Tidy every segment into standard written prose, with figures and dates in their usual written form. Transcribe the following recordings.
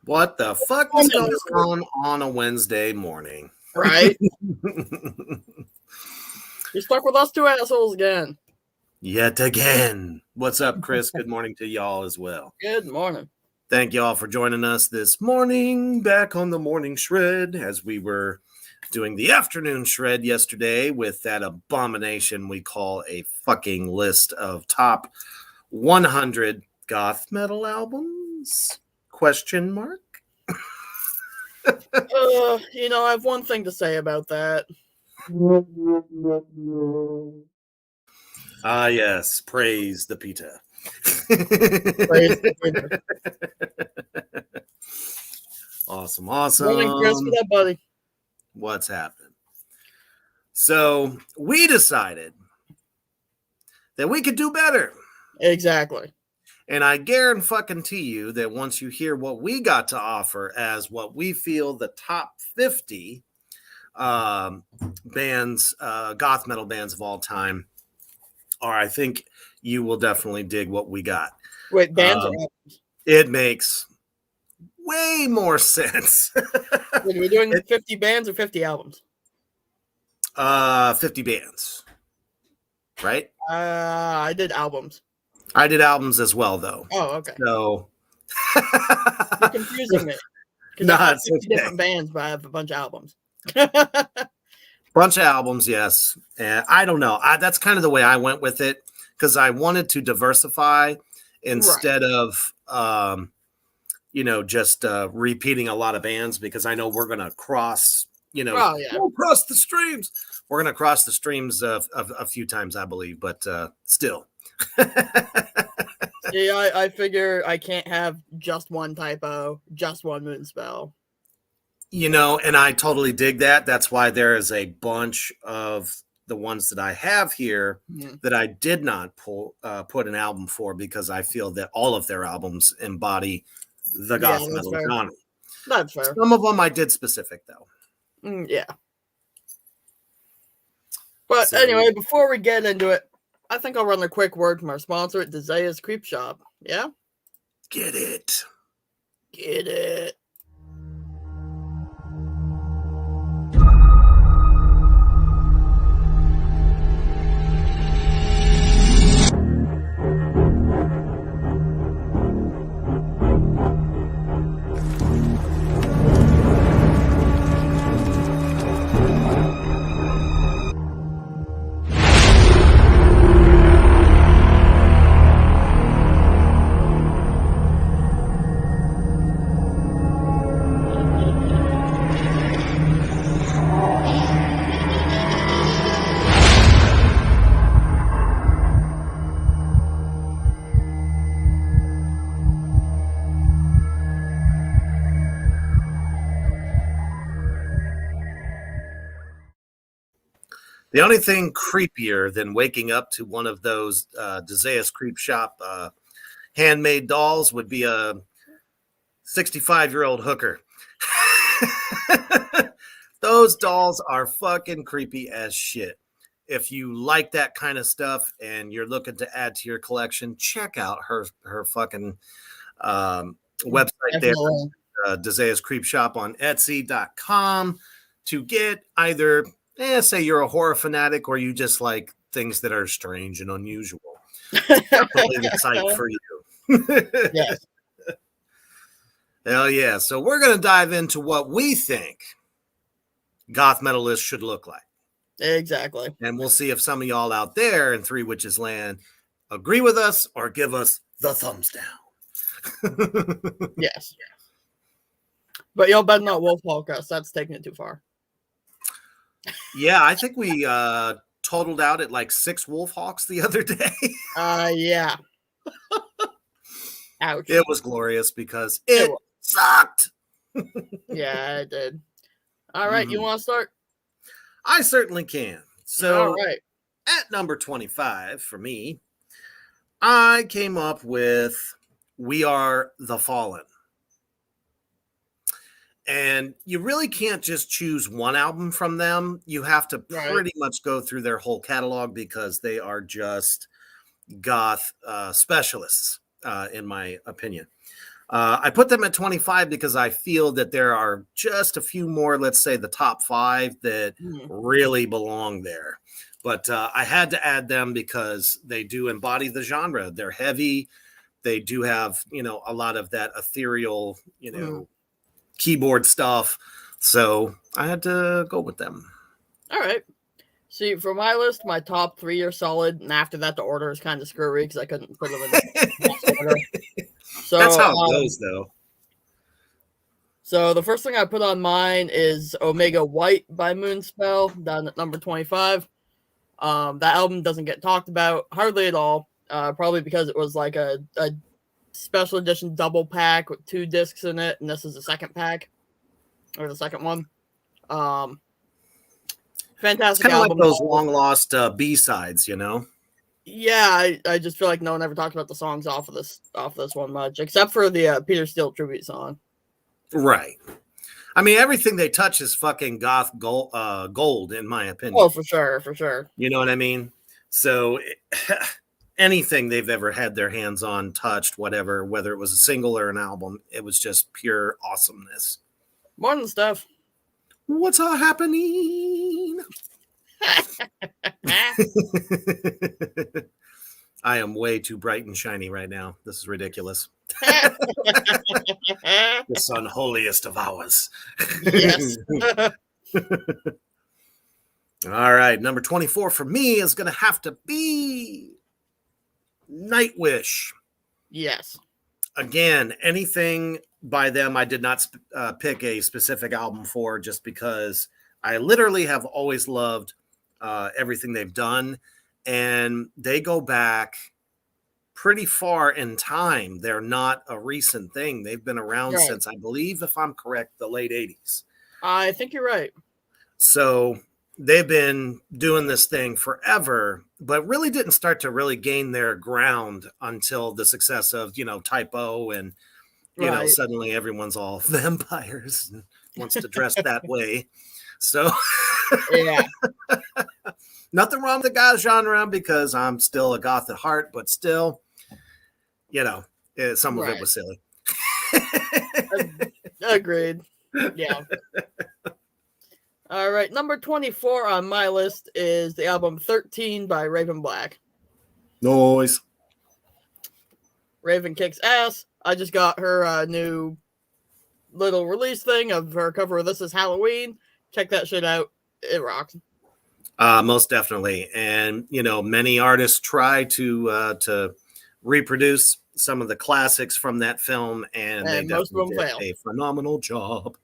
What the fuck is going on a Wednesday morning? Right? You're stuck with us two assholes again. Yet again. What's up, Chris? Good morning to y'all as well. Good morning. Thank y'all for joining us this morning, back on the morning shred, as we were doing the afternoon shred yesterday with that abomination we call a fucking list of top 100 goth metal albums? Question mark? I have one thing to say about that. Ah, yes. Praise the Peter. Praise the Peter. Awesome. Morning, Chris, for that, buddy. What's happening? So we decided that we could do better. Exactly. And I guarantee you that once you hear what we got to offer as what we feel the top 50 bands, goth metal bands of all time are, I think you will definitely dig what we got. Wait, bands or albums? It makes way more sense. Wait, are we doing 50 bands or 50 albums? 50 bands. Right? I did albums. I did albums as well, though. Oh, okay. So you're confusing me. Because I have 50 different bands, but I have a bunch of albums. Bunch of albums, yes. And I don't know. That's kind of the way I went with it because I wanted to diversify instead of, just repeating a lot of bands because I know we're going to cross, we'll cross the streams. We're going to cross the streams a few times, I believe, but still. Yeah, I figure I can't have just one typo, just one moon spell. And I totally dig that. That's why there is a bunch of the ones that I have here that I did not put an album for because I feel that all of their albums embody the goth metal genre. That's fair. Some of them I did specific, though. Yeah. But anyway, before we get into it, I think I'll run a quick word from our sponsor at Desaia's Creep Shop. Yeah? Get it. Get it. The only thing creepier than waking up to one of those Desaia's Creep Shop handmade dolls would be a 65-year-old hooker. Those dolls are fucking creepy as shit. If you like that kind of stuff and you're looking to add to your collection, check out her fucking website there, Desaia's Creep Shop on Etsy.com to get either say you're a horror fanatic or you just like things that are strange and unusual. Definitely the site for you. Yes. Hell yeah. So we're going to dive into what we think goth metalists should look like. Exactly. And we'll see if some of y'all out there in Three Witches Land agree with us or give us the thumbs down. Yes. But y'all better not wolf hawk us. That's taking it too far. Yeah, I think we totaled out at like 6 wolf hawks the other day. Yeah. Ouch. It was glorious because it sucked. Yeah, it did. All right, you want to start? I certainly can. So, all right. At number 25 for me, I came up with We Are the Fallen. And you really can't just choose one album from them. You have to pretty much go through their whole catalog because they are just goth specialists, in my opinion. I put them at 25 because I feel that there are just a few more, let's say the top 5 that Hmm. really belong there. But I had to add them because they do embody the genre. They're heavy. They do have, a lot of that ethereal, Hmm. keyboard stuff. So I had to go with them. All right. See, for my list, my top 3 are solid, and after that, the order is kind of screwy because I couldn't put them in best order. That's So, how it goes, though. so the first thing I put on mine is Omega White by Moonspell, down at number 25. That album doesn't get talked about hardly at all, probably because it was like a special edition double pack with 2 discs in it, and this is the second pack, or the second one. It's Fantastic kind of like album. those long lost B-sides, Yeah, I just feel like no one ever talked about the songs off of this one much, except for the Peter Steele tribute song. Right. I mean, everything they touch is fucking goth gold, in my opinion. Oh, for sure. You know what I mean? So anything they've ever had their hands on, touched, whatever, whether it was a single or an album, it was just pure awesomeness. More than stuff. What's all happening? I am way too bright and shiny right now. This is ridiculous. This unholiest of hours. Yes. All right. Number 24 for me is going to have to be Nightwish. Yes. Again, anything by them, I did not pick a specific album for, just because I literally have always loved everything they've done. And they go back pretty far in time. They're not a recent thing. They've been around since, I believe, if I'm correct, the late 80s. I think you're right. So they've been doing this thing forever, but really didn't start to really gain their ground until the success of, Typo, and, suddenly everyone's all vampires and wants to dress that way. So Yeah. nothing wrong with the goth genre, because I'm still a goth at heart, but still, some of it was silly. Agreed. Yeah. All right. Number 24 on my list is the album 13 by Raven Black. Noise. Raven kicks ass. I just got her new little release thing of her cover of This Is Halloween. Check that shit out. It rocks. Most definitely. And, many artists try to reproduce some of the classics from that film, and they definitely did a phenomenal job.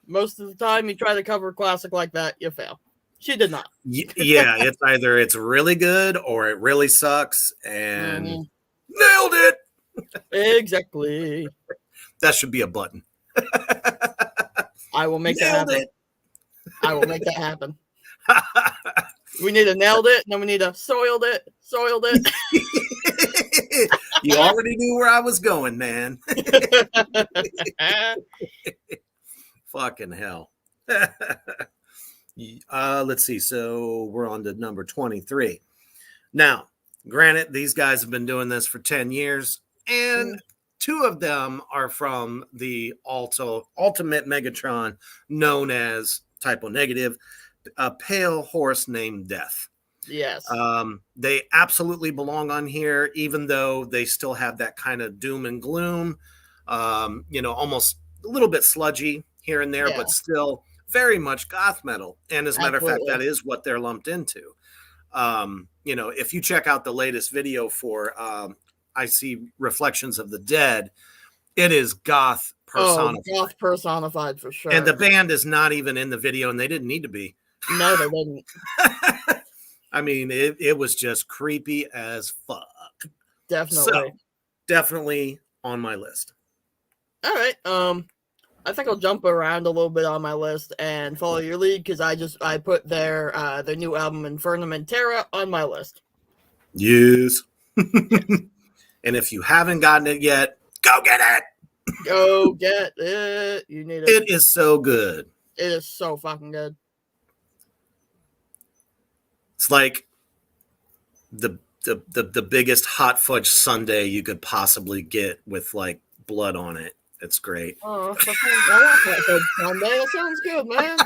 Most of the time you try to cover a classic like that, you fail. She did not. Yeah, it's either it's really good or it really sucks, and nailed it. Exactly. That should be a button. I will make that happen. I will make that happen. We need a nailed it, and then we need a soiled it. You already knew where I was going, man. Fucking hell. Let's see. So we're on to number 23. Now, granted, these guys have been doing this for 10 years, and 2 of them are from the ultimate Megatron, known as Typo Negative, A Pale Horse Named Death. Yes. They absolutely belong on here, even though they still have that kind of doom and gloom, almost a little bit sludgy here and there, but still very much goth metal. And as a matter of fact, that is what they're lumped into. If you check out the latest video for I See Reflections of the Dead, it is goth personified. Oh, goth personified for sure. And the band is not even in the video, and they didn't need to be. No, they didn't. I mean, it was just creepy as fuck. Definitely. So, definitely on my list. All right. I think I'll jump around a little bit on my list and follow your lead, because I put their new album Infernum and Terra on my list. Yes. And if you haven't gotten it yet, go get it. Go get it. You need it. It is so good. It is so fucking good. It's like the biggest hot fudge sundae you could possibly get, with like blood on it. It's great. Oh, I want that Sunday. That sounds good, man.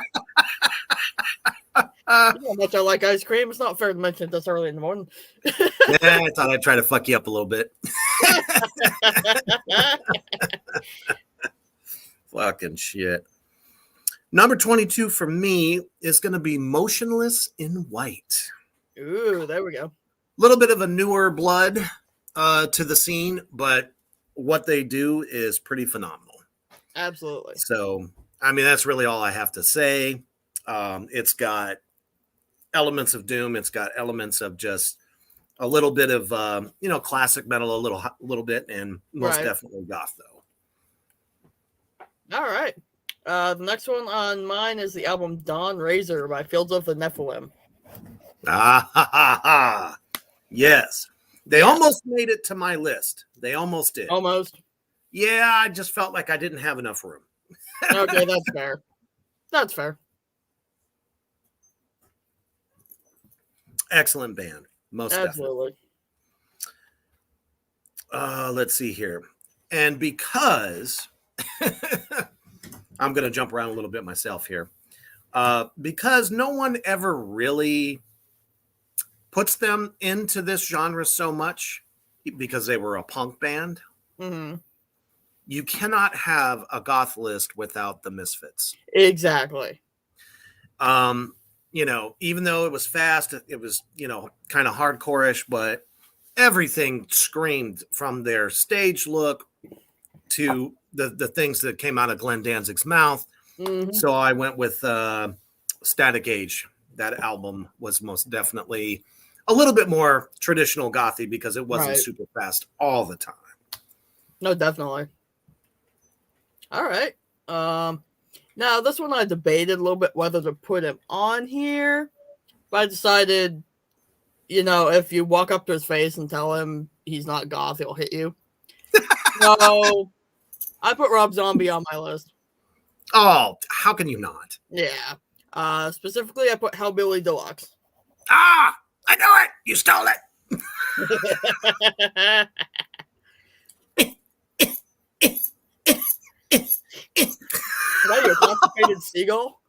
You know how much I like ice cream. It's not fair to mention it this early in the morning. Yeah, I thought I'd try to fuck you up a little bit. Fucking shit. Number 22 for me is going to be Motionless in White. Ooh, there we go. A little bit of a newer blood to the scene, but what they do is pretty phenomenal. Absolutely. So, I mean, that's really all I have to say. It's got elements of doom. It's got elements of just a little bit of classic metal, a little bit, and most definitely goth though. All right. The next one on mine is the album Dawn Razor by Fields of the Nephilim. Ah ha ha ha! Yes, they almost made it to my list. They almost did. Almost. Yeah, I just felt like I didn't have enough room. Okay, that's fair. That's fair. Excellent band. Most absolutely. Definitely. Let's see here. And because I'm going to jump around a little bit myself here, because no one ever really puts them into this genre so much because they were a punk band. Mm-hmm. You cannot have a goth list without the Misfits. Exactly. Even though it was fast, it was, kind of hardcore-ish, but everything screamed from their stage look to the things that came out of Glenn Danzig's mouth. Mm-hmm. So I went with Static Age. That album was most definitely a little bit more traditional gothy because it wasn't super fast all the time. No, definitely. All right. Now this one I debated a little bit whether to put him on here, but I decided, if you walk up to his face and tell him he's not goth, he'll hit you. So I put Rob Zombie on my list. Oh, how can you not? Yeah. Specifically, I put Hellbilly Deluxe. Ah, I know it. You stole it. Is that your constipated seagull?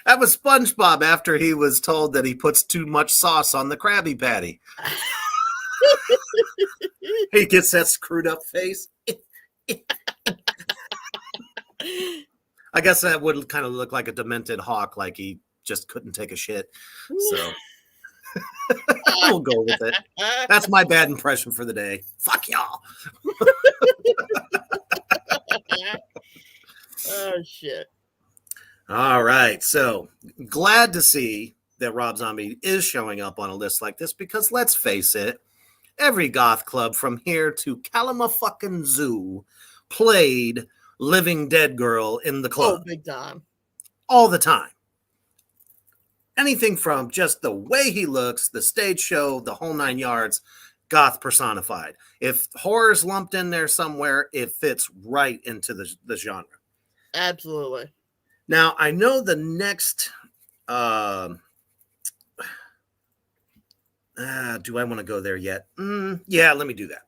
That was SpongeBob after he was told that he puts too much sauce on the Krabby Patty. He gets that screwed up face. I guess that would kind of look like a demented hawk, like he just couldn't take a shit. So we'll go with it. That's my bad impression for the day. Fuck y'all. Oh, shit. All right. So glad to see that Rob Zombie is showing up on a list like this because let's face it, every goth club from here to Kalamazoo Zoo played Living Dead Girl in the club. Oh, big time. All the time. Anything from just the way he looks, the stage show, the whole 9 yards, goth personified. If horror's lumped in there somewhere, it fits right into the genre. Absolutely. Now, I know the next... do I want to go there yet? Yeah, let me do that.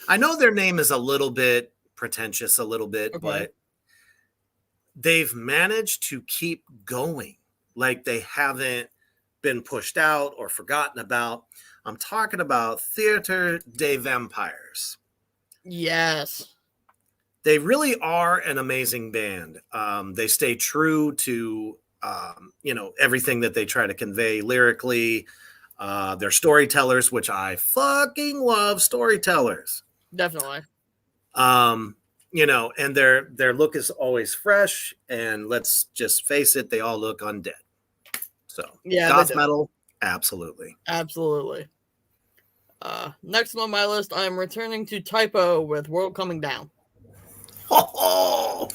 I know their name is a little bit pretentious, but they've managed to keep going. Like they haven't been pushed out or forgotten about. I'm talking about Theater des Vampires. Yes. They really are an amazing band. They stay true to, everything that they try to convey lyrically. They're storytellers, which I fucking love storytellers. Definitely. And their look is always fresh. And let's just face it, they all look undead. So yeah, goth metal, absolutely. Absolutely. Next on my list, I'm returning to Typo with World Coming Down. Oh,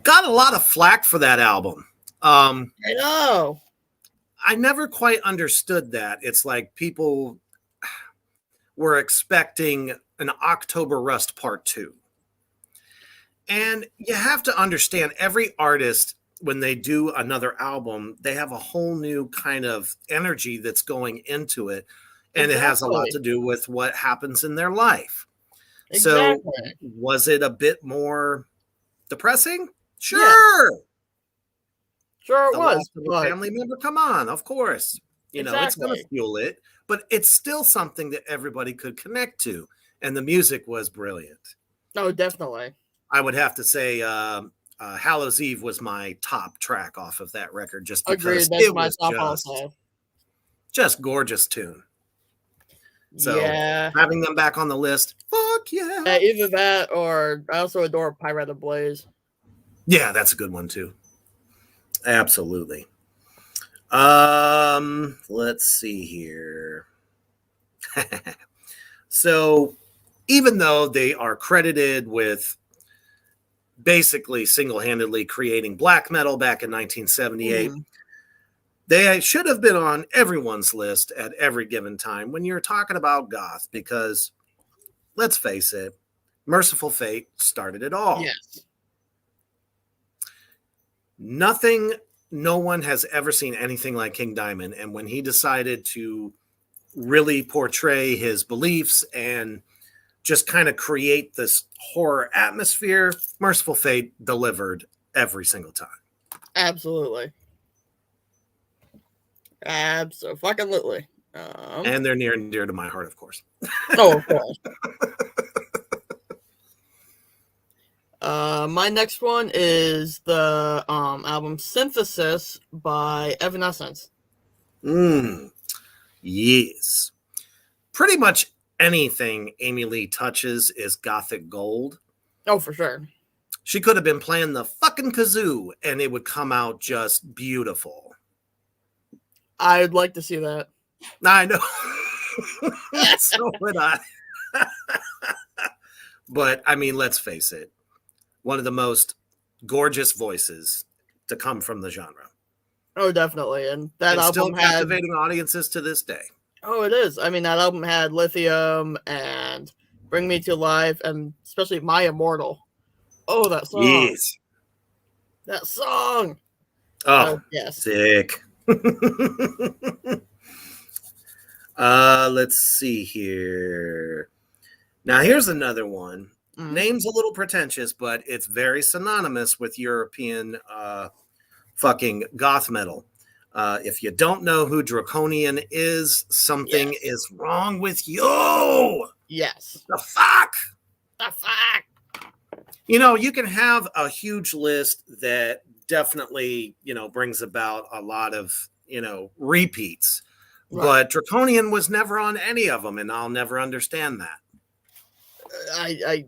got a lot of flack for that album. I know. I never quite understood that. It's like people were expecting an October Rust Part 2. And you have to understand, every artist, when they do another album, they have a whole new kind of energy that's going into it. And It has a lot to do with what happens in their life. So Exactly. was it a bit more depressing? Yeah, Sure. sure it The loss was, of a but family member, come on, of course. It's going to exactly. fuel it, but it's still something that everybody could connect to. And the music was brilliant. No, definitely. I would have to say Hallows Eve was my top track off of that record just because Agreed. That's it my was top just also. just gorgeous tune. So Yeah. having them back on the list, fuck yeah. Either that or I also adore Pirate of Blaze. Yeah, that's a good one too. Absolutely. Let's see here. So even though they are credited with basically single-handedly creating black metal back in 1978, Mhm. they should have been on everyone's list at every given time when you're talking about goth, because let's face it, Merciful Fate started it all. Yes. Nothing, no one has ever seen anything like King Diamond. And when he decided to really portray his beliefs and just kind of create this horror atmosphere, Merciful Fate delivered every single time. Absolutely. Absolutely. And they're near and dear to my heart, of course. Oh, of course. My next one is the album Synthesis by Evanescence. Yes. Pretty much anything Amy Lee touches is gothic gold. Oh, for sure. She could have been playing the fucking kazoo and it would come out just beautiful. I'd like to see that. I know. So would I. But I mean, let's face it, one of the most gorgeous voices to come from the genre. Oh, definitely. And that And still album had. captivating audiences to this day. Oh, it is. I mean, that album had Lithium and Bring Me to Life, and especially My Immortal. Oh, that song. Yes. That song. Oh, yes. sick. Let's see here. Now, here's another one. Name's a little pretentious, but it's very synonymous with European fucking goth metal. If you don't know who Draconian is, something is wrong with you. Yes. The fuck? The fuck? You can have a huge list that definitely, brings about a lot of, repeats. Right. But Draconian was never on any of them, and I'll never understand that. I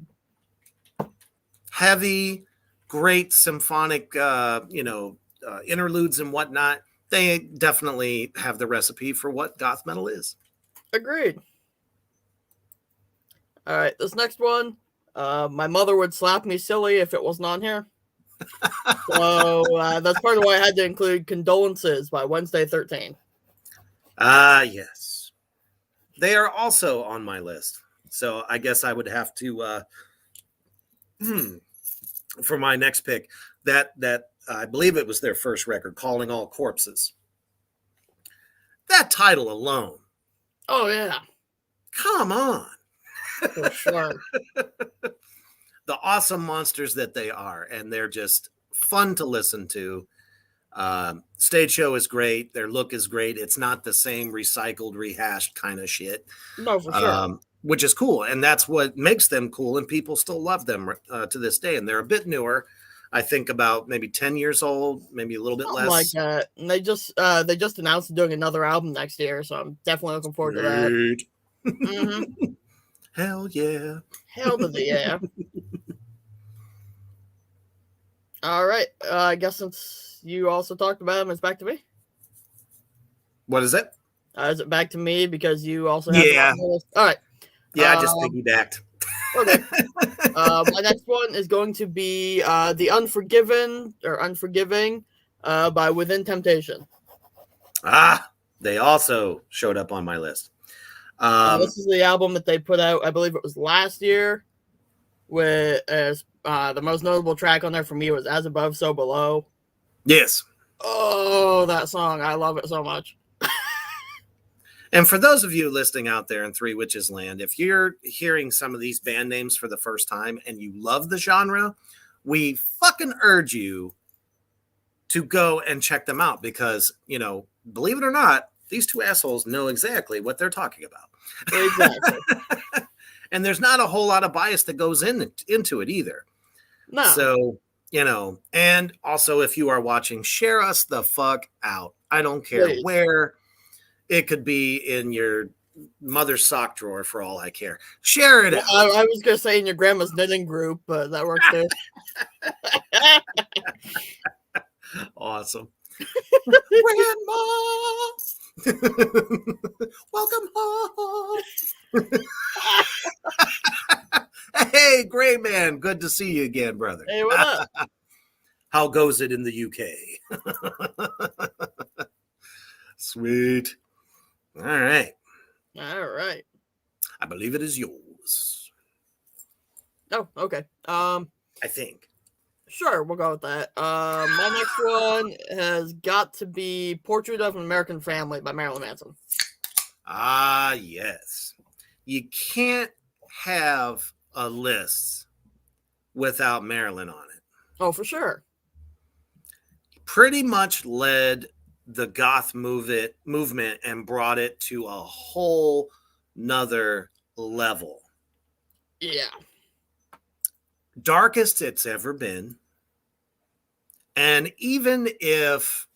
heavy, great symphonic, interludes and whatnot. They definitely have the recipe for what goth metal is. Agreed. All right, this next one. My mother would slap me silly if it wasn't on here. So that's part of why I had to include Condolences by Wednesday 13. Yes. They are also on my list. So I guess I would have to, for my next pick, that I believe it was their first record, Calling All Corpses. That title alone. Oh, yeah. Come on. For sure. The awesome monsters that they are, and they're just fun to listen to. Stage show is great. Their look is great. It's not the same recycled, rehashed kind of shit. No, for sure. Which is cool. And that's what makes them cool. And people still love them to this day. And they're a bit newer. I think about maybe 10 years old, maybe a little bit less. Like that. And they just announced doing another album next year. So I'm definitely looking forward to that. Mm-hmm. Hell yeah. Hell to the yeah. All right. I guess since you also talked about him, it's back to me. What is it? Is it back to me because you also have yeah. All right. Yeah, I just piggybacked. Okay. My next one is going to be The Unforgiven or Unforgiving by Within Temptation. They also showed up on my list. This is the album that they put out, I believe it was last year, with the most notable track on there for me was As Above, So Below. Yes. Oh, that song. I love it so much. And for those of you listening out there in Three Witches Land, if you're hearing some of these band names for the first time and you love the genre, we fucking urge you to go and check them out because, you know, believe it or not, these two assholes know exactly what they're talking about. Exactly. And there's not a whole lot of bias that goes into it either. No. So, you know, and also if you are watching, share us the fuck out. I don't care Please. where. It could be in your mother's sock drawer for all I care. Share it out. I was going to say in your grandma's knitting group, but that works too. Awesome. Grandma! Welcome home. Hey, Gray Man. Good to see you again, brother. Hey, what up? How goes it in the UK? Sweet. All right. All right. I believe it is yours. Oh, okay. I think. Sure, we'll go with that. My next one has got to be Portrait of an American Family by Marilyn Manson. Ah, yes. You can't have a list without Marilyn on it. Oh, for sure. Pretty much led the goth movement and brought it to a whole nother level. Yeah. Darkest it's ever been. And even if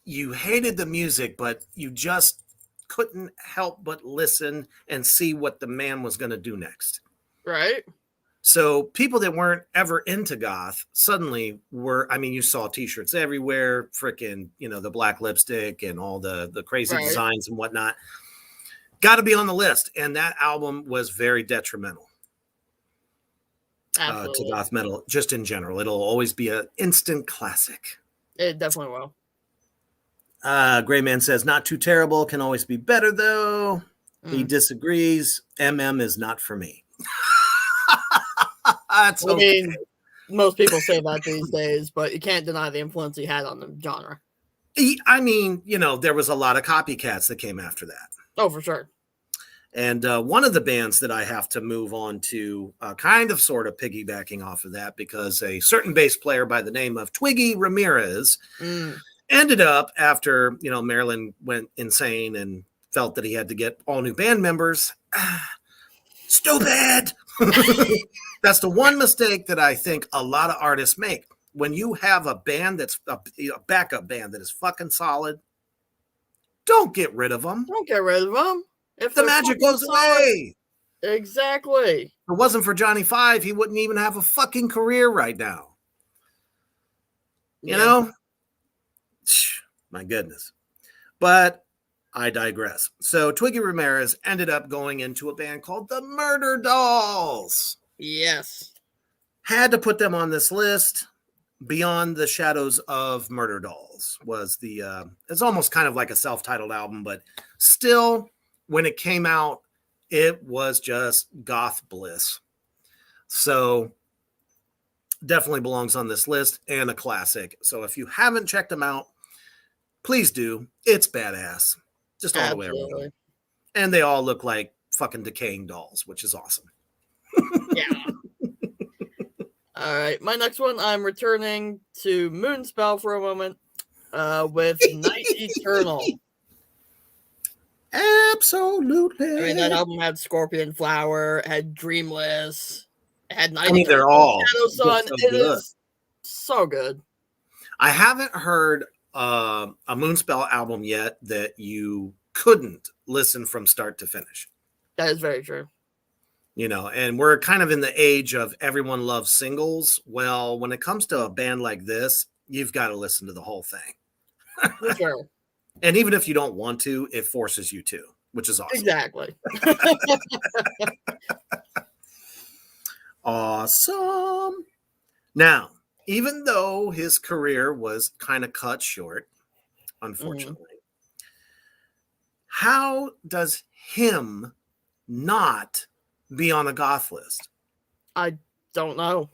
you hated the music, but you just couldn't help but listen and see what the man was going to do next. Right. So people that weren't ever into goth suddenly were, I mean, you saw t-shirts everywhere, freaking, you know, the black lipstick and all the crazy designs and whatnot. Got to be on the list. And that album was very detrimental to goth metal, just in general. It'll always be an instant classic. It definitely will. Gray Man says, not too terrible, can always be better, though. He disagrees. MM is not for me. That's okay. I mean, most people say that these days, but you can't deny the influence he had on the genre. I mean, you know, there was a lot of copycats that came after that. Oh, for sure. And one of the bands that I have to move on to, kind of sort of piggybacking off of that, because a certain bass player by the name of Twiggy Ramirez ended up, after, you know, Marilyn went insane and felt that he had to get all new band members. Stupid! That's the one mistake that I think a lot of artists make. When you have a band that's a backup band that is fucking solid, don't get rid of them. Don't get rid of them. If the magic goes away. Exactly. If it wasn't for Johnny Five, he wouldn't even have a fucking career right now. You know? My goodness. But I digress. So Twiggy Ramirez ended up going into a band called the Murder Dolls. Yes. Had to put them on this list. Beyond the Shadows of Murder Dolls was the, it's almost kind of like a self-titled album, but still, when it came out, it was just goth bliss. So definitely belongs on this list and a classic. So if you haven't checked them out, please do. It's badass. Just all the way around. And they all look like fucking decaying dolls, which is awesome. Yeah. All right. My next one, I'm returning to Moonspell for a moment with Night Eternal. Absolutely. I mean, that album had Scorpion Flower, had Dreamless, had Night I mean, Eternal, they're all Shadow Sun. so it good. Is so good. I haven't heard a Moonspell album yet that you couldn't listen from start to finish. That is very true. You know, and we're kind of in the age of everyone loves singles. Well, when it comes to a band like this, you've got to listen to the whole thing. For sure. And even if you don't want to, it forces you to, which is awesome. Exactly. Awesome. Now, even though his career was kind of cut short, unfortunately, how does him not be on a goth list? I don't know.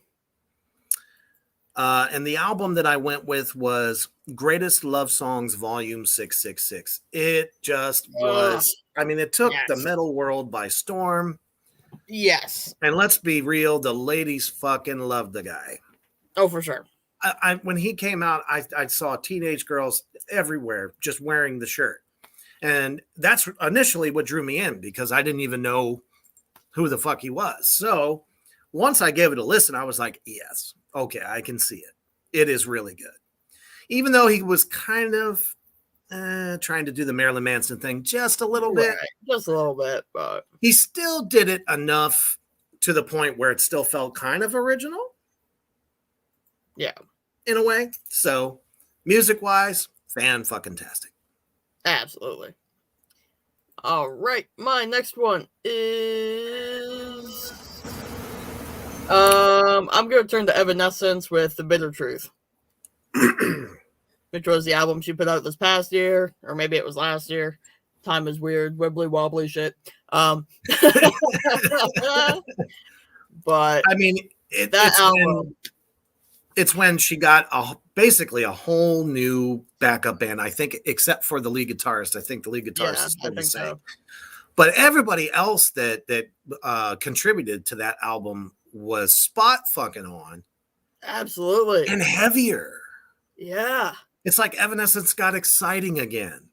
And the album that I went with was Greatest Love Songs Volume 666. It just was, I mean, it took the Yes. metal world by storm. Yes. And let's be real, the ladies fucking loved the guy. Oh, for sure. When he came out, I saw teenage girls everywhere just wearing the shirt. And that's initially what drew me in, because I didn't even know who the fuck he was. So once I gave it a listen, I was like, yes, okay, I can see it. It is really good. Even though he was kind of trying to do the Marilyn Manson thing just a little bit. Just a little bit, but he still did it enough to the point where it still felt kind of original. Yeah. In a way. So music-wise, fan-fucking-tastic. Absolutely. All right, my next one is I'm going to turn to Evanescence with The Bitter Truth, which was the album she put out this past year, or maybe it was last year. Time is weird, wibbly wobbly shit. But I mean, it's when she got basically a whole new backup band, I think, except for the lead guitarist. I think the lead guitarist is still the same. So. But everybody else that contributed to that album was spot fucking on. Absolutely. And heavier. Yeah. It's like Evanescence got exciting again.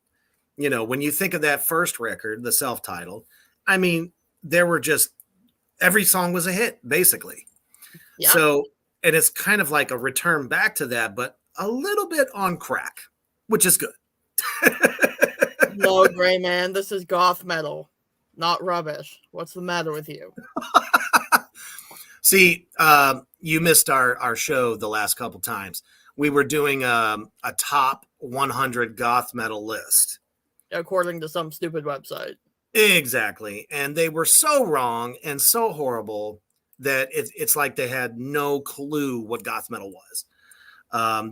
You know, when you think of that first record, the self-titled, I mean, there were just, every song was a hit, basically. Yeah. So, and it's kind of like a return back to that, but a little bit on crack, which is good. No, Gray Man, this is goth metal, not rubbish. What's the matter with you? See, you missed our show the last couple times. We were doing a top 100 goth metal list. According to some stupid website. Exactly. And they were so wrong and so horrible that it's like they had no clue what goth metal was.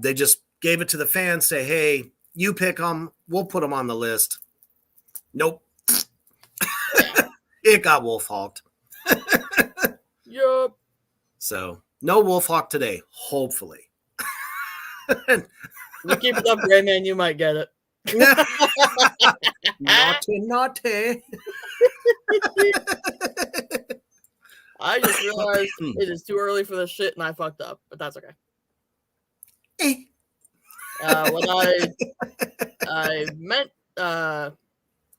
They just gave it to the fans, say, hey, you pick them, we'll put them on the list. Nope. It got Wolfhawked. Yup. So, no Wolfhawk today, hopefully. You keep it up, Gray Man, you might get it. Naughty. I just realized it is too early for this shit and I fucked up, but that's okay. What I meant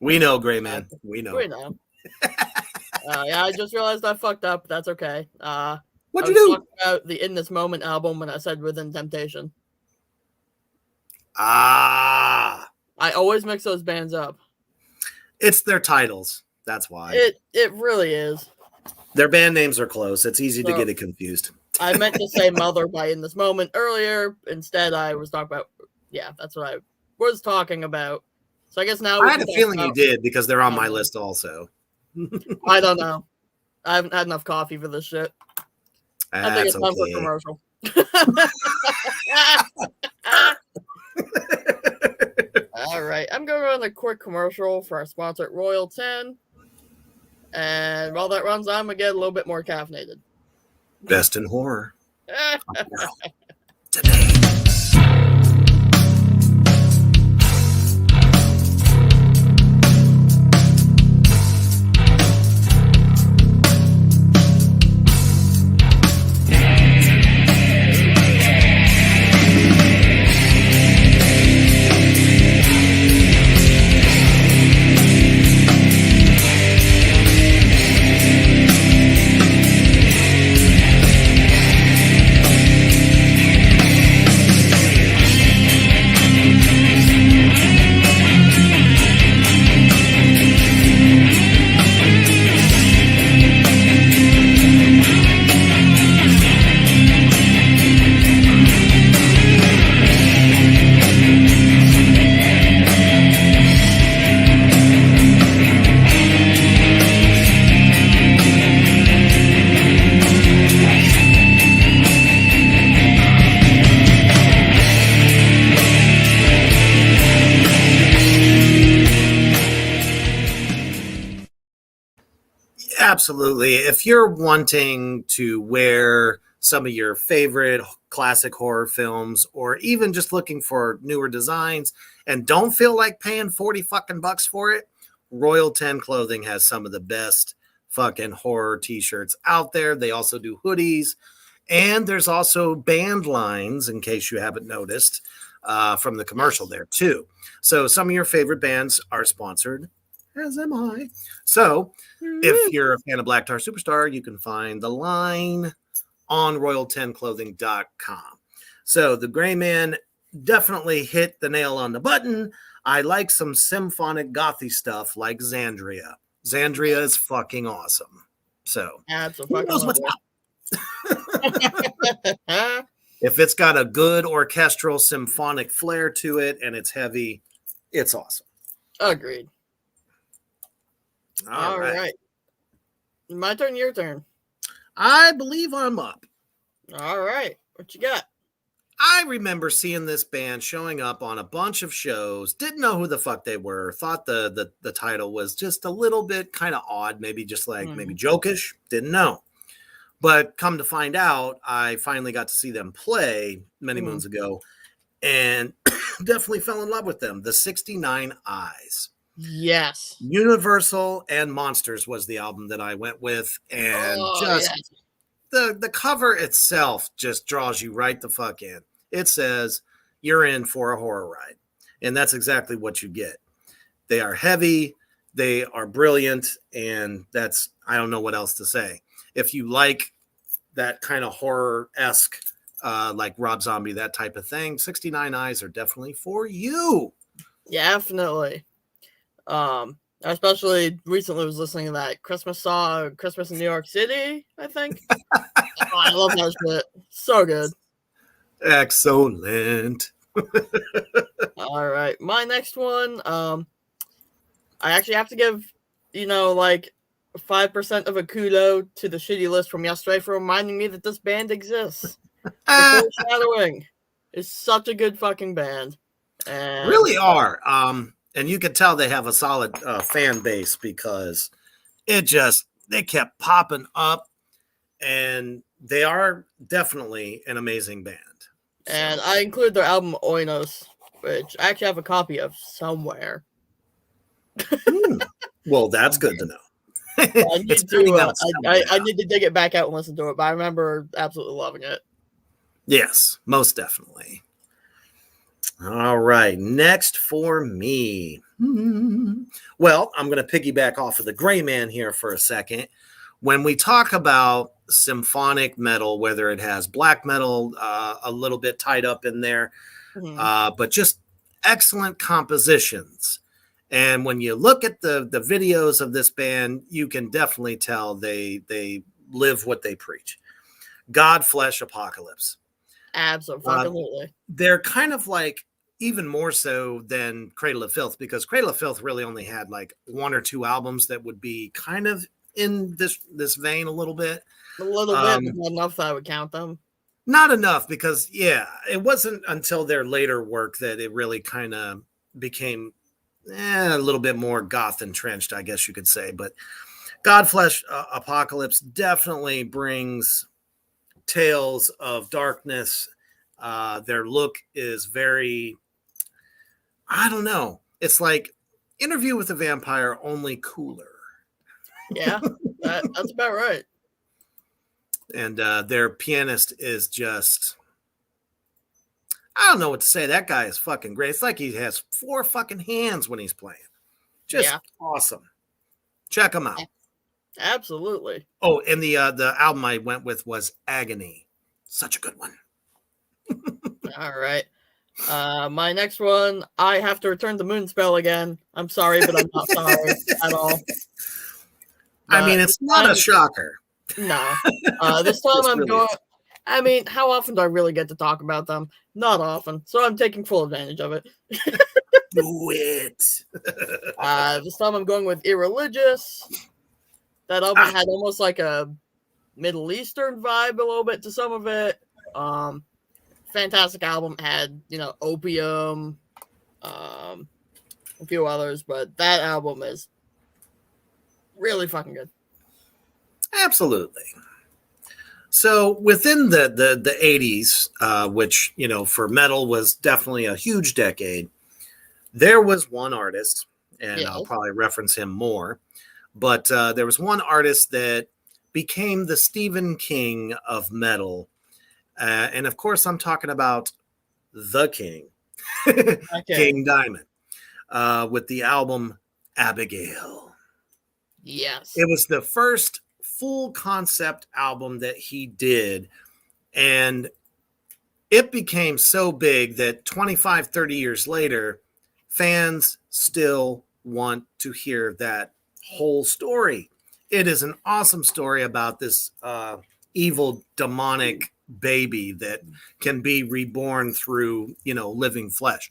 we know, Gray Man. We know. Yeah, I just realized I fucked up, but that's okay. What'd you do? Talking about the In This Moment album when I said Within Temptation. I always mix those bands up. It's their titles. That's why. It really is. Their band names are close. It's easy to get it confused. I meant to say Mother by In This Moment earlier. Instead, I was talking about, that's what I was talking about. So I guess now I had a feeling you did because they're on my list also. I don't know. I haven't had enough coffee for this shit. I think it's time for a commercial. All right. I'm going to run a quick commercial for our sponsor at Royal 10. And while that runs, I'm going to get a little bit more caffeinated. Best in horror. Today. Absolutely. If you're wanting to wear some of your favorite classic horror films, or even just looking for newer designs and don't feel like paying 40 fucking bucks for it, Royal 10 Clothing has some of the best fucking horror t-shirts out there. They also do hoodies, and there's also band lines, in case you haven't noticed, from the commercial there too. So some of your favorite bands are sponsored, as am I. So if you're a fan of Black Tar Superstar, you can find the line on royal10clothing.com. So the Gray Man definitely hit the nail on the button. I like some symphonic gothy stuff like Xandria. Xandria is fucking awesome. So who knows what's up? If it's got a good orchestral symphonic flair to it and it's heavy, it's awesome. Agreed. All right. My turn, your turn. I believe I'm up. All right. What you got? I remember seeing this band showing up on a bunch of shows, didn't know who the fuck they were, thought the title was just a little bit kind of odd, maybe just like maybe jokish, didn't know. But come to find out, I finally got to see them play many moons ago and definitely fell in love with them. The 69 Eyes. Yes. Universal and Monsters was the album that I went with. And the cover itself just draws you right the fuck in. It says, you're in for a horror ride. And that's exactly what you get. They are heavy. They are brilliant. And that's, I don't know what else to say. If you like that kind of horror-esque, like Rob Zombie, that type of thing, 69 Eyes are definitely for you. Definitely. Especially recently was listening to that Christmas song, Christmas in New York City, I think. I love that shit. So good. Excellent. All right. My next one, I actually have to give, like 5% of a kudo to the shitty list from yesterday for reminding me that this band exists. Foreshadowing is such a good fucking band. And really are. And you can tell they have a solid fan base because they kept popping up, and they are definitely an amazing band. So. And I include their album Oinos, which I actually have a copy of somewhere. Well, that's good to know. I need to dig it back out and listen to it, but I remember absolutely loving it. Yes, most definitely. All right, next for me. Well, I'm going to piggyback off of the Gray Man here for a second. When we talk about symphonic metal, whether it has black metal a little bit tied up in there, but just excellent compositions. And when you look at the videos of this band, you can definitely tell they live what they preach. God, Flesh, Apocalypse. Absolutely. They're kind of like even more so than Cradle of Filth, because Cradle of Filth really only had like one or two albums that would be kind of in this vein a little bit. A little bit, but not enough that I would count them. Not enough because, it wasn't until their later work that it really kind of became a little bit more goth entrenched, I guess you could say. But God, Flesh, Apocalypse definitely brings tales of darkness. Their look is very, I don't know. It's like Interview with a Vampire, only cooler. Yeah, that's about right. And their pianist is just, I don't know what to say. That guy is fucking great. It's like he has 4 fucking hands when he's playing. Just awesome. Check him out. Absolutely. Oh, and the album I went with was Agony. Such a good one. All right. My next one, I have to return to Moonspell again. I'm sorry, but I'm not sorry at all. I mean, it's not a shocker. No. This time I'm going. I mean, how often do I really get to talk about them? Not often. So I'm taking full advantage of it. Do it. This time I'm going with Irreligious. That album had almost like a Middle Eastern vibe a little bit to some of it. Fantastic album. Had, Opium, a few others, but that album is really fucking good. Absolutely. So within the 80s, which, for metal was definitely a huge decade, there was one artist, and I'll Yes. probably reference him more, but there was one artist that became the Stephen King of metal. And of course, I'm talking about the King, Okay. King Diamond, with the album Abigail. Yes. It was the first full concept album that he did. And it became so big that 25, 30 years later, fans still want to hear that whole story. It is an awesome story about this evil demonic baby that can be reborn through, living flesh.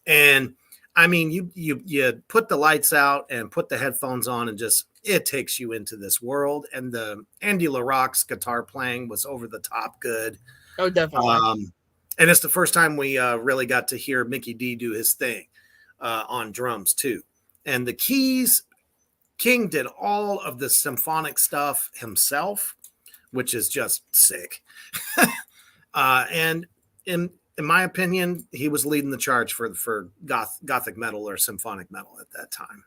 And I mean, you put the lights out and put the headphones on, and just it takes you into this world. And the Andy LaRocque's guitar playing was over the top good. Oh, definitely. And it's the first time we really got to hear Mickey D do his thing on drums too. And the keys, King did all of the symphonic stuff himself, which is just sick. And in my opinion, he was leading the charge for gothic metal or symphonic metal at that time.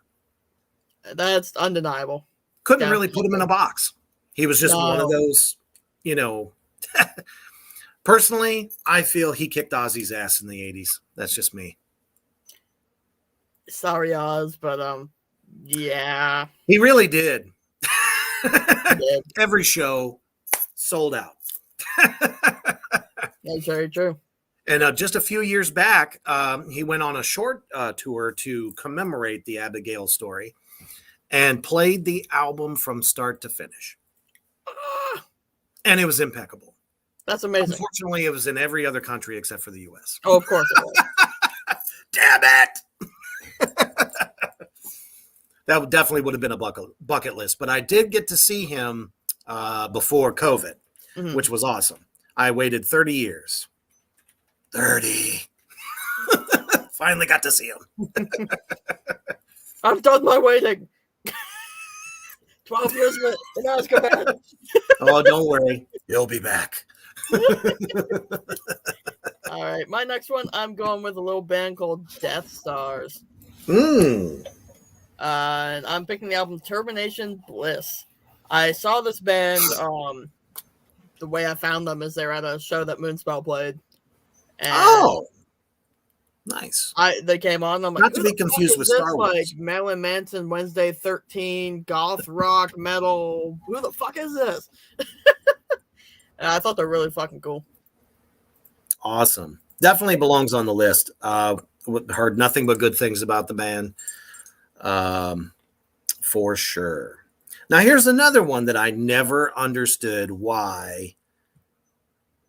That's undeniable. Couldn't really put him in a box. He was just one of No. those, personally, I feel he kicked Ozzy's ass in the 80s. That's just me. Sorry, Oz, but yeah. He really did. He did. Every show sold out. That's very true. And just a few years back, he went on a short tour to commemorate the Abigail story and played the album from start to finish. And it was impeccable. That's amazing. Unfortunately, it was in every other country except for the U.S. Oh, of course it was. Damn it! That definitely would have been a bucket list. But I did get to see him before COVID, which was awesome. I waited 30 years. 30. Finally got to see him. I've done my waiting. 12 years of it. And now it's go back. Oh, don't worry. He'll be back. All right. My next one, I'm going with a little band called Death Stars. And I'm picking the album Termination Bliss. I saw this band. The way I found them is they're at a show that Moonspell played. And nice. They came on. I'm like, not to be confused with Star Wars. Like Marilyn Manson, Wednesday 13, goth rock metal. Who the fuck is this? And I thought they're really fucking cool. Awesome. Definitely belongs on the list. Heard nothing but good things about the band. For sure. Now, here's another one that I never understood why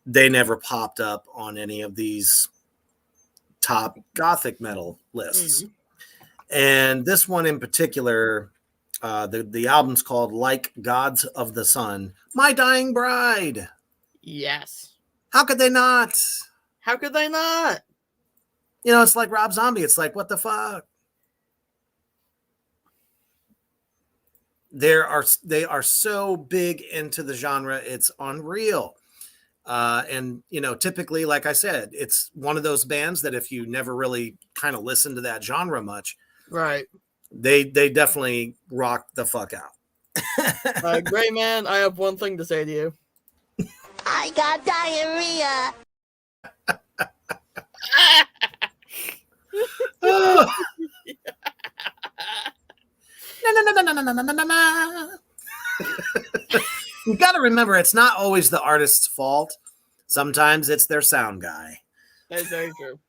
they never popped up on any of these top gothic metal lists. And this one in particular, the album's called Like Gods of the Sun, My Dying Bride. Yes. How could they not? How could they not? It's like Rob Zombie. It's like, what the fuck? They are so big into the genre, it's unreal. And typically, like I said, it's one of those bands that if you never really kind of listen to that genre much, right, they definitely rock the fuck out. Gray Man, I have one thing to say to you. I got diarrhea. No. You got to remember, it's not always the artist's fault. Sometimes it's their sound guy. That's very true.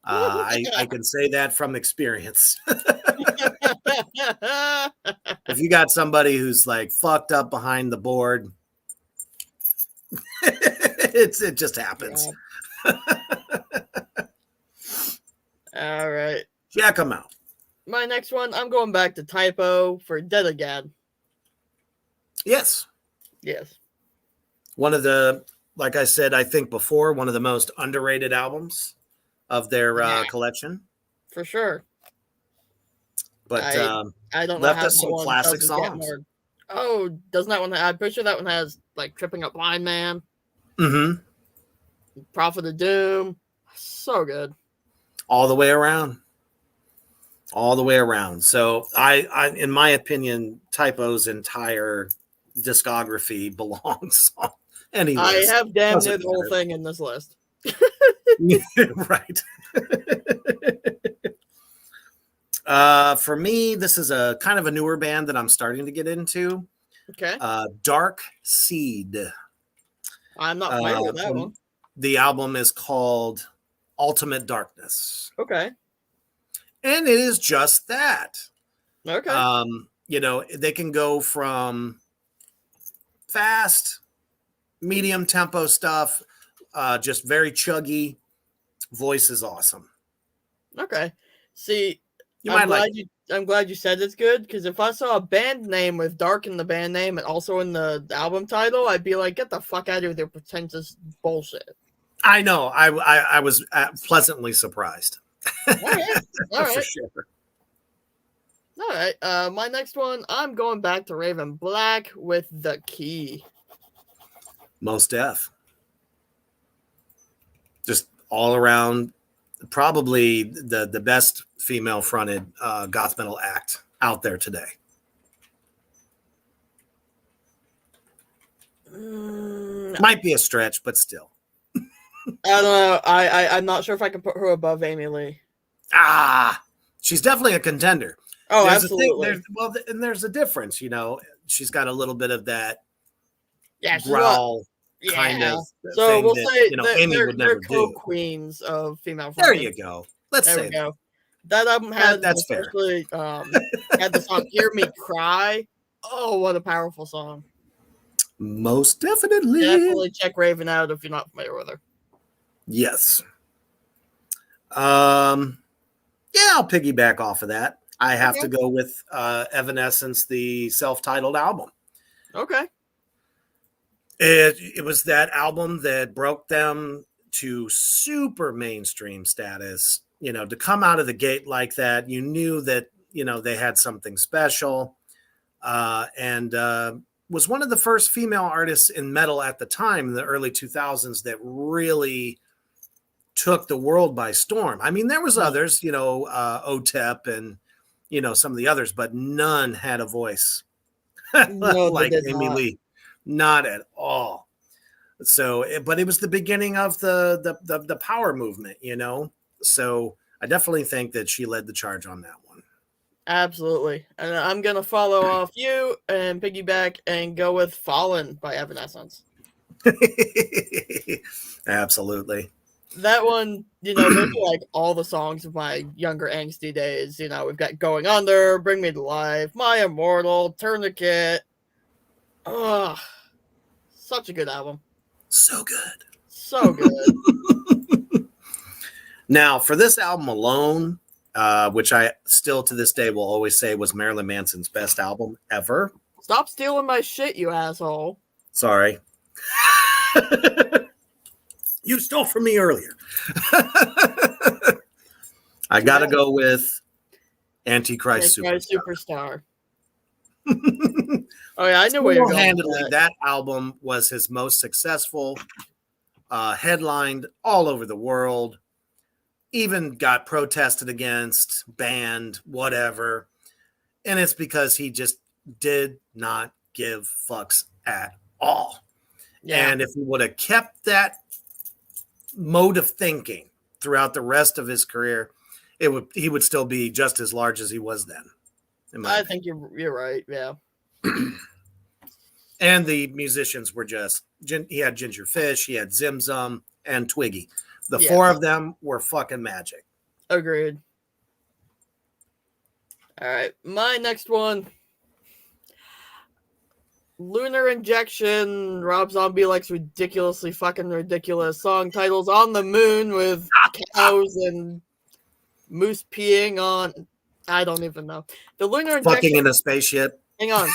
I can say that from experience. If you got somebody who's like fucked up behind the board, it just happens. Yeah. All right. Check them out. My next one, I'm going back to Typo for Dead Again. Yes. One of the, like I said, I think before, one of the most underrated albums of their collection. For sure. But I don't know left how us some classic songs. Oh, doesn't that one? I'm pretty sure that one has like Tripping Up Blind Man, Mm-hmm. Prophet of Doom. So good. All the way around. All the way around. So in my opinion, Typo's entire discography belongs on any I list. have damn near Doesn't the whole matter. thing in this list. Right. For me, this is a kind of a newer band that I'm starting to get into. Okay. Dark Seed. I'm not familiar with that one. The album is called Ultimate Darkness. Okay. And it is just that. Okay. You know, they can go from fast, medium tempo stuff, just very chuggy. Voice is awesome. Okay. See, You might like it. I'm glad you said it's good, because if I saw a band name with dark in the band name and also in the album title, I'd be like, get the fuck out of here with your pretentious bullshit. I know. I was pleasantly surprised. All right. All For right. sure. All right. My next one, I'm going back to Raven Black with The Key. Most Def. Just all around, probably the best female fronted goth metal act out there today. Might be a stretch, but still. I don't know. I'm not sure if I can put her above Amy Lee. She's definitely a contender. Oh, there's absolutely. And there's a difference, you know. She's got a little bit of that growl kind of so thing we'll that, say you know, Amy would never do. Co-queens of female There fronted. you go. Let's say go. That album had that's fair. Had the song "Hear Me Cry." Oh, what a powerful song! Most definitely. Definitely check Raven out if you're not familiar with her. Yes. Yeah, I'll piggyback off of that. I have to go with Evanescence, the self-titled album. Okay. It was that album that broke them to super mainstream status. You know, to come out of the gate like that, you knew that, you know, they had something special. And was one of the first female artists in metal at the time in the early 2000s that really took the world by storm. I mean, there was others, you know, OTEP and, you know, some of the others, but none had a voice like Amy Lee. Not at all. So, but it was the beginning of the power movement, you know? So I definitely think that she led the charge on that one. Absolutely. And I'm going to follow off you and piggyback and go with Fallen by Evanescence. Absolutely. That one, you know, those are like all the songs of my younger angsty days. You know, we've got Going Under, Bring Me to Life, My Immortal, Tourniquet. Oh, such a good album. So good. So good. Now, for this album alone, which I still to this day will always say was Marilyn Manson's best album ever. Stop stealing my shit, you asshole. Sorry. You stole from me earlier. I got to go with Antichrist Superstar. Oh, yeah, I know where you're going. That album was his most successful, headlined all over the world, even got protested against, banned, whatever. And it's because he just did not give fucks at all. Yeah. And if he would have kept that mode of thinking throughout the rest of his career, he would still be just as large as he was then. I think you're right. Yeah. And the musicians were just, he had Ginger Fish, he had Zim Zum, and Twiggy. The four of them were fucking magic. Agreed. All right. My next one. Lunar Injection, Rob Zombie likes ridiculously fucking ridiculous song titles On the Moon with cows and moose peeing on. I don't even know. The Lunar Injection. Fucking in a spaceship. Hang on.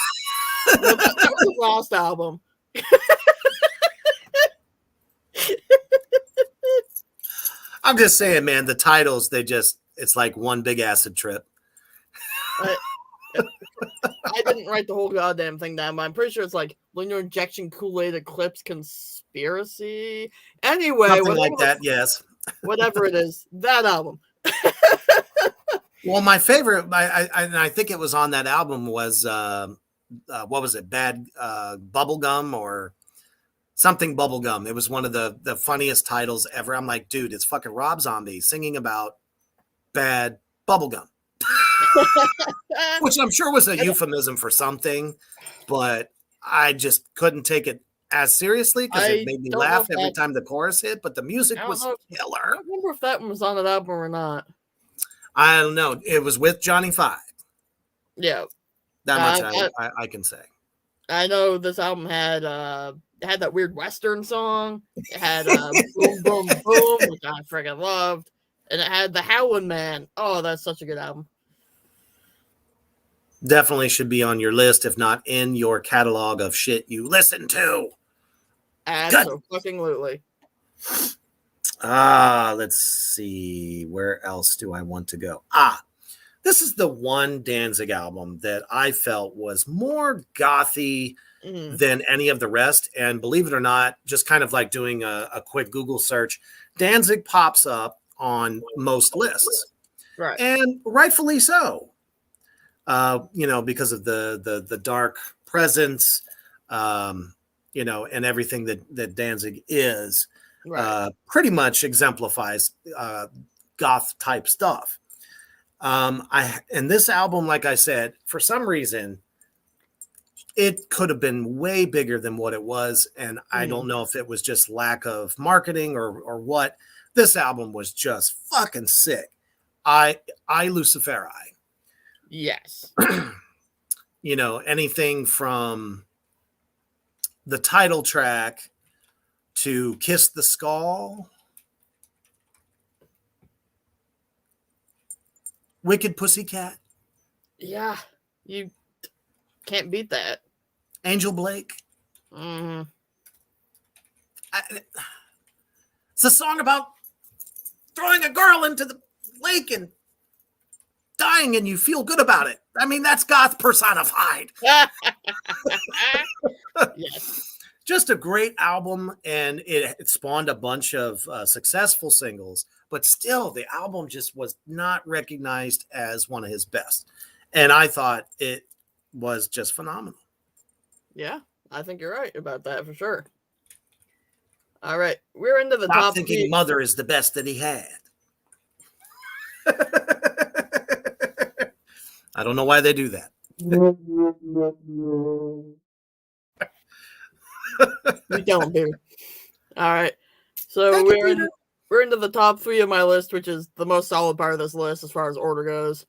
That was the last album. I'm just saying, man, the titles, it's like one big acid trip. I did didn't write the whole goddamn thing down, but I'm pretty sure it's like Lunar Injection Kool-Aid Eclipse Conspiracy. Anyway, Something like that, yes. whatever it is, that album. Well, my favorite, I think it was on that album was what was it? Bad Bubblegum or something Bubblegum. It was one of the funniest titles ever. I'm like, dude, it's fucking Rob Zombie singing about bad bubblegum. Which I'm sure was a euphemism for something, but I just couldn't take it as seriously because it made me laugh every time the chorus hit, but the music was killer. I don't remember if that one was on that album or not. I don't know. It was with Johnny Five. Yeah. That much I can say. I know this album had that weird Western song. It had Boom Boom Boom, which I freaking loved. And it had The Howlin' Man. Oh, that's such a good album. Definitely should be on your list, if not in your catalog of shit you listen to. Absolutely. Let's see. Where else do I want to go? This is the one Danzig album that I felt was more gothy than any of the rest. And believe it or not, just kind of like doing a quick Google search, Danzig pops up on most lists. Right. And rightfully so. Because of the dark presence, and everything that Danzig is, pretty much exemplifies goth type stuff. And this album, like I said, for some reason, it could have been way bigger than what it was, and I don't know if it was just lack of marketing or what. This album was just fucking sick. I Luciferi. Yes. Anything from the title track to Kiss the Skull, Wicked Pussycat. Yeah, you can't beat that. Angel Blake. Mm-hmm. It's a song about throwing a girl into the lake and dying, and you feel good about it. I mean, that's goth personified. Yes. Just a great album, and it spawned a bunch of successful singles, but still the album just was not recognized as one of his best. And I thought it was just phenomenal. Yeah, I think you're right about that for sure. All right, we're into the Stop top thinking three. Mother is the best that he had. I don't know why they do that. We don't, dude. All right, so we're into the top three of my list, which is the most solid part of this list as far as order goes.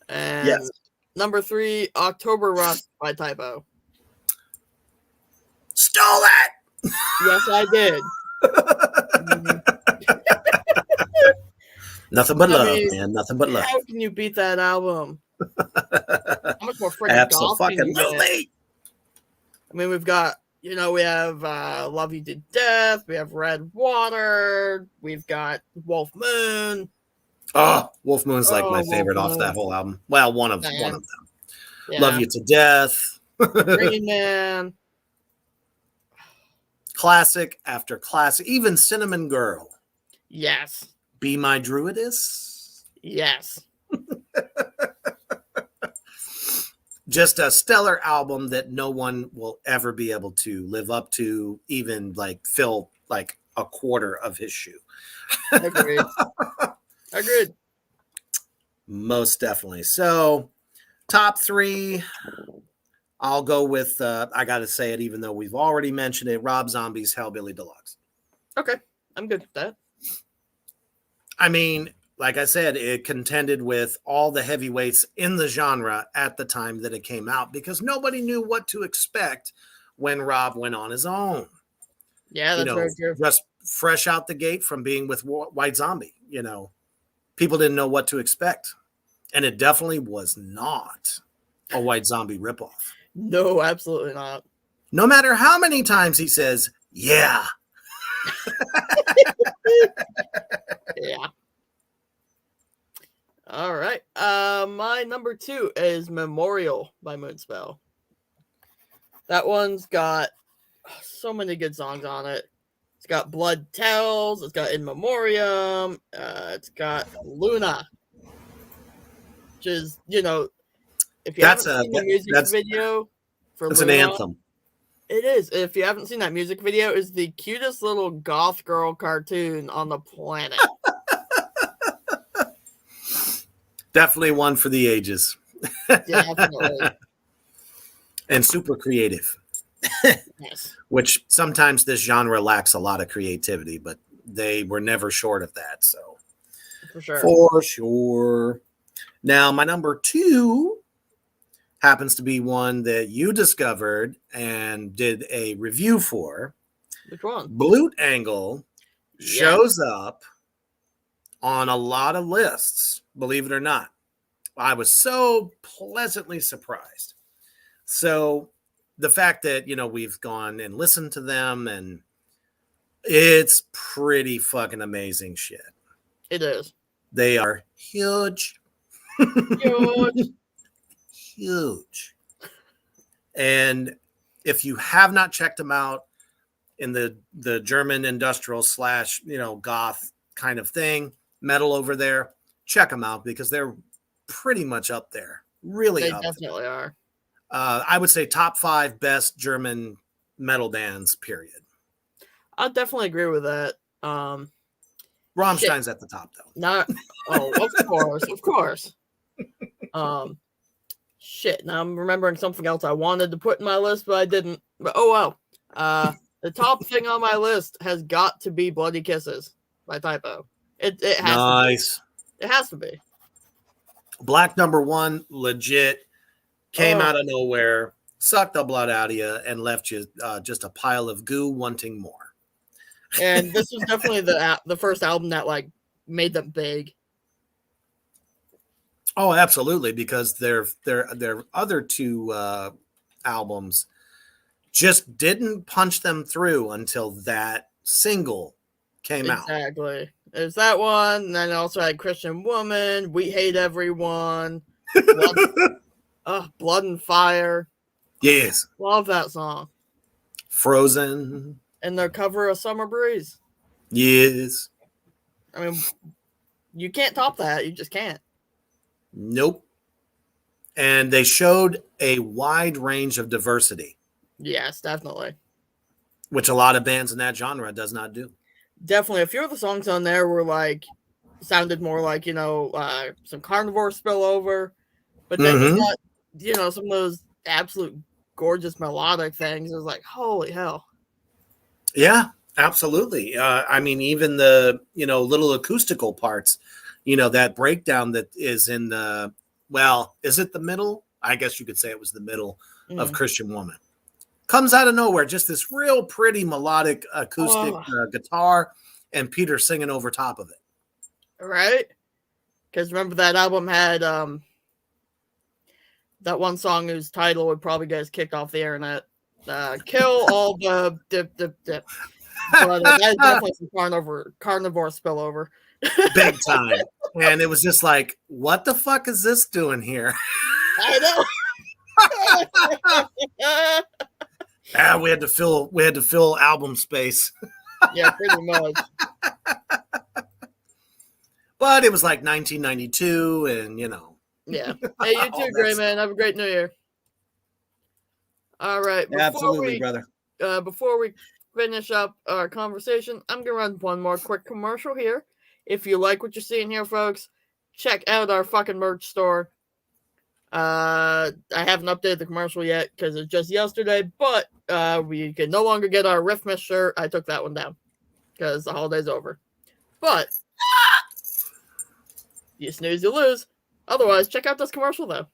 And yes. Number 3, October Rust by Typo. Stole that. Yes, I did. Nothing but love, man. Nothing but love. How can you beat that album? How much more freaking Absolutely. I mean, we've got, we have Love You to Death. We have Red Water. We've got Wolf Moon. Oh, Wolf Moon's like my favorite off that whole album. Well, one of them. Yeah. Love You to Death. Green Man. Classic after classic. Even Cinnamon Girl. Yes. Be My Druidess. Yes. Just a stellar album that no one will ever be able to live up to, even like fill like a quarter of his shoe. Agreed. Agreed. Most definitely. So, top 3, I'll go with, I got to say it, even though we've already mentioned it, Rob Zombie's Hellbilly Deluxe. Okay. I'm good with that. I mean, like I said, it contended with all the heavyweights in the genre at the time that it came out because nobody knew what to expect when Rob went on his own. Yeah, that's very true. Just fresh out the gate from being with White Zombie, people didn't know what to expect. And it definitely was not a White Zombie ripoff. No, absolutely not. No matter how many times he says, yeah. Yeah. All right. My number 2 is Memorial by Moonspell. That one's got so many good songs on it. It's got Blood Tells. It's got In Memoriam. It's got Luna, which is, if you haven't seen the music video for Luna, it's an anthem. It is. If you haven't seen that music video, it's the cutest little goth girl cartoon on the planet. Definitely one for the ages. Definitely. And super creative. Yes. Which sometimes this genre lacks a lot of creativity, but they were never short of that. So For sure. For sure. Now, my number 2 happens to be one that you discovered and did a review for. Which one? Blute Angle shows up on a lot of lists, believe it or not. I was so pleasantly surprised. So the fact that, we've gone and listened to them, and it's pretty fucking amazing shit. It is. They are huge. Huge. Huge. And if you have not checked them out in the German industrial / goth kind of thing, metal over there, check them out because they're pretty much up there. Really They up definitely there. are. I would say top 5 best German metal bands, period. I definitely agree with that. Rammstein's at the top, though. Of course. Shit. Now I'm remembering something else I wanted to put in my list, but I didn't. But oh well. The top thing on my list has got to be Bloody Kisses by Typo. It has nice. to be. It has to be. Black number 1, legit. Came out of nowhere, sucked the blood out of you, and left you just a pile of goo wanting more. And this was definitely the first album that made them big. Oh, absolutely, because their other 2 albums just didn't punch them through until that single came out. Exactly. There's that one, and then I also had Christian Woman, We Hate Everyone, Blood and Fire. Yes. Love that song. Frozen. And their cover of Summer Breeze. Yes. I mean, you can't top that. You just can't. Nope. And they showed a wide range of diversity. Yes, definitely. Which a lot of bands in that genre does not do. Definitely. A few of the songs on there were sounded more like, some Carnivore spillover. But then you got, some of those absolute gorgeous melodic things. It was like, holy hell. Yeah, absolutely. I mean, even the, little acoustical parts, that breakdown that is in the, is it the middle? I guess you could say it was the middle of Christian Woman. Comes out of nowhere, just this real pretty melodic acoustic guitar and Peter singing over top of it. Right? Because remember that album had that one song whose title would probably get us kicked off the internet. Kill all the dip. But that is definitely some carnivore spillover. Big time. And it was just like, what the fuck is this doing here? I know. We had to fill album space. Yeah, pretty much. But it was like 1992, and Yeah. Hey, you too, Gray Man. Have a great New Year. All right. Absolutely, brother. Before we finish up our conversation, I'm gonna run one more quick commercial here. If you like what you're seeing here, folks, check out our fucking merch store. I haven't updated the commercial yet because it's just yesterday, but we can no longer get our Riffmas shirt. I took that one down because the holiday's over. But you snooze, you lose. Otherwise, check out this commercial though.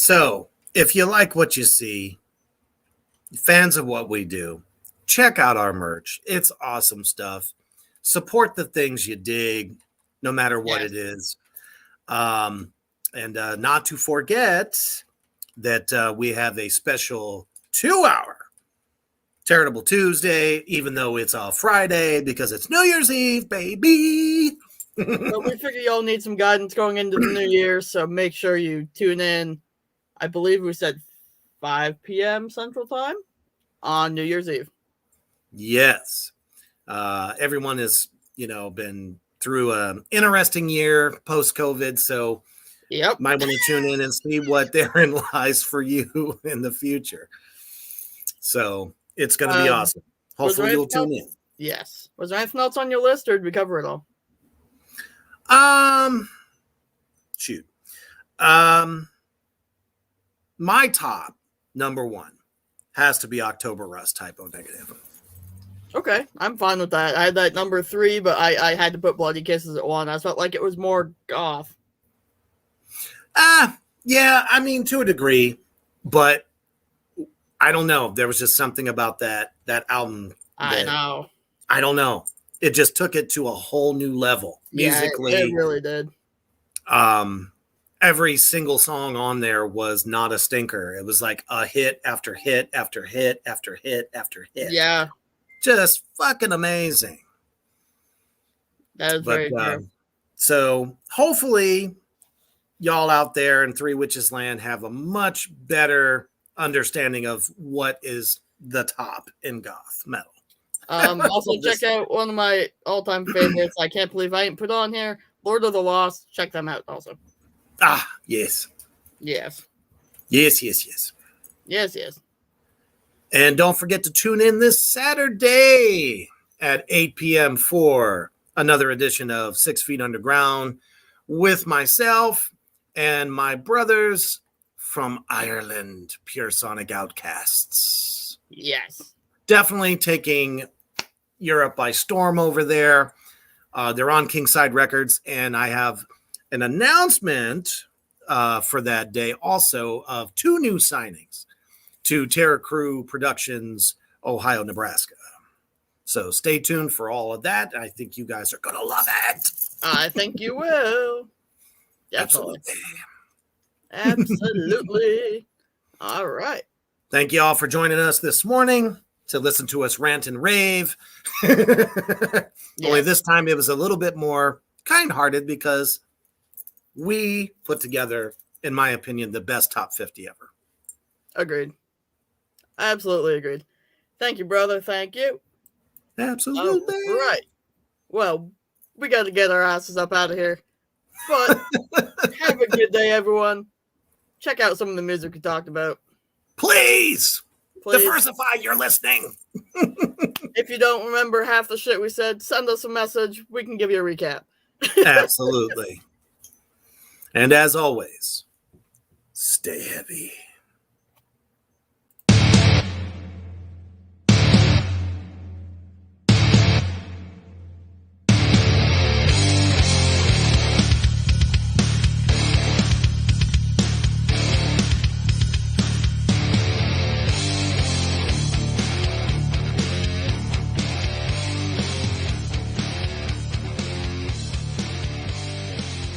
So if you like what you see, fans of what we do, check out our merch. It's awesome stuff. Support the things you dig, no matter what Yes. it is. And not to forget that we have a special 2-hour Charitable Tuesday, even though it's a Friday because it's New Year's Eve, baby. But we figure y'all need some guidance going into the new year, so make sure you tune in. I believe we said 5 p.m. Central Time on New Year's Eve. Yes. Everyone has, been through an interesting year post-COVID, so Yep. might want to tune in and see what therein lies for you in the future. So it's going to be awesome. Hopefully you'll tune in. Yes. Was there anything else on your list, or did we cover it all? Shoot. My top number one has to be October Rust Typo Negative. Okay, I'm fine with that. I had that number 3, but I had to put Bloody Kisses at 1. I felt like it was more goth. Yeah, I mean, to a degree, but I don't know. There was just something about that album. I know. I don't know. It just took it to a whole new level musically. Yeah, it really did. Every single song on there was not a stinker. It was like a hit after hit after hit after hit after hit. Yeah. Just fucking amazing. That is very true. So hopefully y'all out there in Three Witches Land have a much better understanding of what is the top in goth metal. Also check out one of my all-time favorites. I can't believe I ain't put on here. Lord of the Lost. Check them out also. Yes. Yes. Yes. And don't forget to tune in this Saturday at 8 p.m. for another edition of 6 Feet Underground with myself and my brothers from Ireland, Pure Sonic Outcasts. Yes. Definitely taking Europe by storm over there. They're on Kingside Records, and I have an announcement for that day also of 2 new signings to Terror Crew Productions, Ohio, Nebraska. So stay tuned for all of that. I think you guys are going to love it. I think you will. Definitely. Absolutely. All right. Thank you all for joining us this morning to listen to us rant and rave. Only this time it was a little bit more kind-hearted because we put together, in my opinion, the best top 50 ever. Agreed. Absolutely agreed. Thank you, brother. Thank you. Absolutely. All right. Well, we got to get our asses up out of here. But have a good day, everyone. Check out some of the music we talked about. Please. Diversify your listening. If you don't remember half the shit we said, send us a message. We can give you a recap. Absolutely. And as always, stay heavy.